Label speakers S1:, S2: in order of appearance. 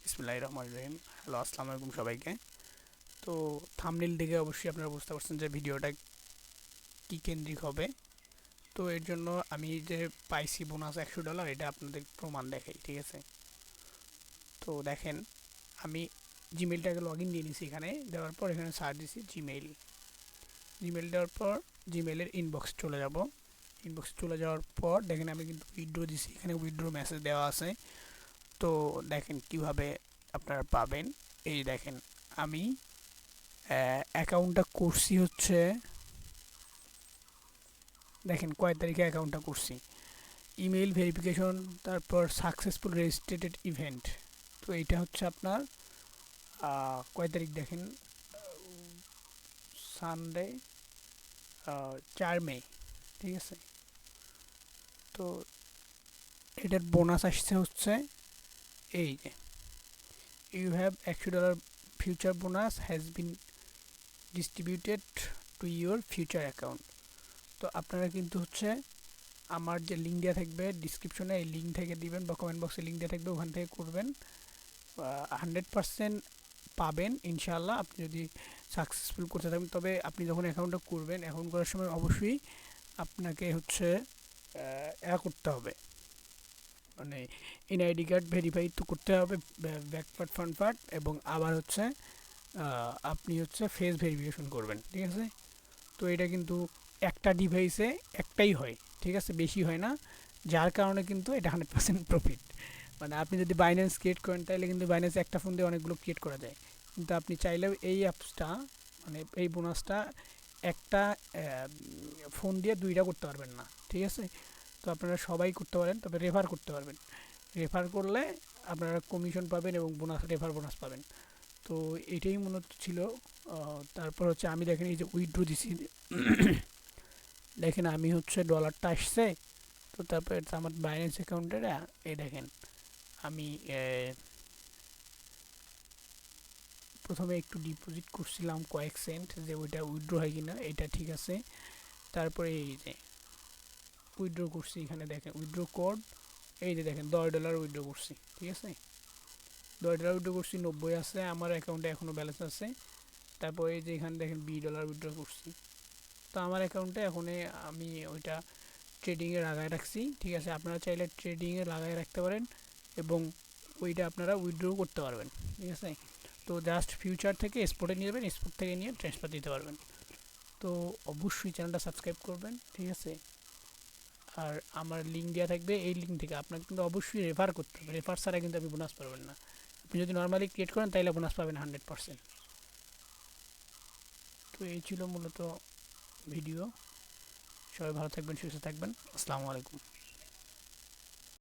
S1: বিসমিল্লাহির রহমানির রহিম। হ্যালো, আসসালামু আলাইকুম সবাইকে। তো থাম্বনেল দেখে অবশ্যই আপনারা বুঝতে পারছেন যে ভিডিওটা কী কেন্দ্রিক হবে। তো এর জন্য আমি যে পাইছি বোনাস $100, এটা আপনাদের প্রমাণ দেখাই, ঠিক আছে? তো দেখেন, আমি জিমেলটাকে লগ ইন দিয়ে নিয়েছি। এখানে দেওয়ার পর এখানে সার্চ দিছি জিমেইল। জিমেল দেওয়ার পর জিমেলের ইনবক্স চলে যাব। ইনবক্স চলে যাওয়ার পর দেখেন আমি কিন্তু উইথড্র দিছি, এখানে উইথড্র মেসেজ দেওয়া আছে। তো দেখেন কিভাবে আপনারা পাবেন। এই দেখেন, আমি অ্যাকাউন্টটা করছি হচ্ছে, দেখেন কয় তারিখে অ্যাকাউন্টটা করছি। ইমেইল ভেরিফিকেশন, তারপর সাকসেসফুল রেজিস্ট্রেটেড ইভেন্ট। তো এইটা হচ্ছে আপনার কয় তারিখ দেখেন, সানডে 4 মে, ঠিক আছে? তো এটার বোনাস আসছে হচ্ছে এই যে, you have $100 future bonus has been distributed to your future account. তো আপনারা কিন্তু হচ্ছে আমার যে লিঙ্ক দেওয়া থাকবে ডিসক্রিপশনে, এই লিঙ্ক থেকে দিবেন বা কমেন্ট বক্সে লিঙ্ক দেওয়া থাকবে, ওখান থেকে করবেন। 100% পাবেন ইনশাআল্লাহ, আপনি যদি সাকসেসফুল করতে থাকেন। তবে আপনি যখন অ্যাকাউন্টটা করবেন, অ্যাকাউন্ট করার সময় অবশ্যই আপনাকে হচ্ছে করতে হবে, মানে এনআইডি কার্ড ভেরিফাই তো করতে হবে, ব্যাকপার্ট ফ্রন্ট পার্ট, এবং আবার হচ্ছে আপনি হচ্ছে ফেস ভেরিফিকেশন করবেন, ঠিক আছে? তো এটা কিন্তু একটা ডিভাইসে একটাই হয়, ঠিক আছে? বেশি হয় না, যার কারণে কিন্তু এটা 100% প্রফিট। মানে আপনি যদি বাইন্যান্স ক্রিয়েট করেন তাহলে কিন্তু বাইন্যান্স একটা ফোন দিয়ে অনেকগুলো ক্রিয়েট করা যায়, কিন্তু আপনি চাইলেও এই অ্যাপসটা, মানে এই বোনাসটা একটা ফোন দিয়ে দুইটা করতে পারবেন না, ঠিক আছে? তো আপনারা সবাই করতে পারেন, তবে রেফার করতে পারবেন। রেফার করলে আপনারা কমিশন পাবেন এবং বোনাস, রেফার বোনাস পাবেন। তো এটাই মূলত ছিল। তারপর হচ্ছে আমি দেখেন এই যে উইথড্র দিছি, দেখেন আমি হচ্ছে ডলারটা আসছে। তো তারপর আমার বাইন্যান্স অ্যাকাউন্টের এই দেখেন আমি প্রথমে একটু ডিপোজিট করছিলাম কয়েক সেন্ট, যে ওইটা উইথড্র হয় কিনা এটা ঠিক আছে। তারপরে এই যে উইথড্র করছি, এখানে দেখেন উইথড্র কোড, এই যে দেখেন $10 উইথড্র করছি, ঠিক আছে? $10 উইথড্র করছি, 90 আছে আমার অ্যাকাউন্টে, এখনও ব্যালেন্স আছে। তারপর এই যে এখানে দেখেন $20 উইথড্র করছি। তো আমার অ্যাকাউন্টে এখন আমি ওইটা ট্রেডিংয়ে লাগায় রাখছি, ঠিক আছে? আপনারা চাইলে ট্রেডিংয়ে লাগায় রাখতে পারেন এবং ওইটা আপনারা উইথড্র করতে পারবেন, ঠিক আছে? তো জাস্ট ফিউচার থেকে স্পটে নিয়ে যাবেন, স্পট থেকে নিয়ে ট্রান্সফার দিতে পারবেন। তো অবশ্যই চ্যানেলটা সাবস্ক্রাইব করবেন, ঠিক আছে? আর আমার লিঙ্ক দেওয়া থাকবে, এই লিঙ্ক থেকে আপনাকে কিন্তু অবশ্যই রেফার করতে হবে। রেফার ছাড়া কিন্তু আপনি বোনাস পাবেন না। আপনি যদি নর্মালি ক্রিয়েট করেন তাহলে বোনাস পাবেন 100%। তো এই ছিল মূলত ভিডিও। সবাই ভালো থাকবেন, সুস্থ থাকবেন। আসসালামু আলাইকুম।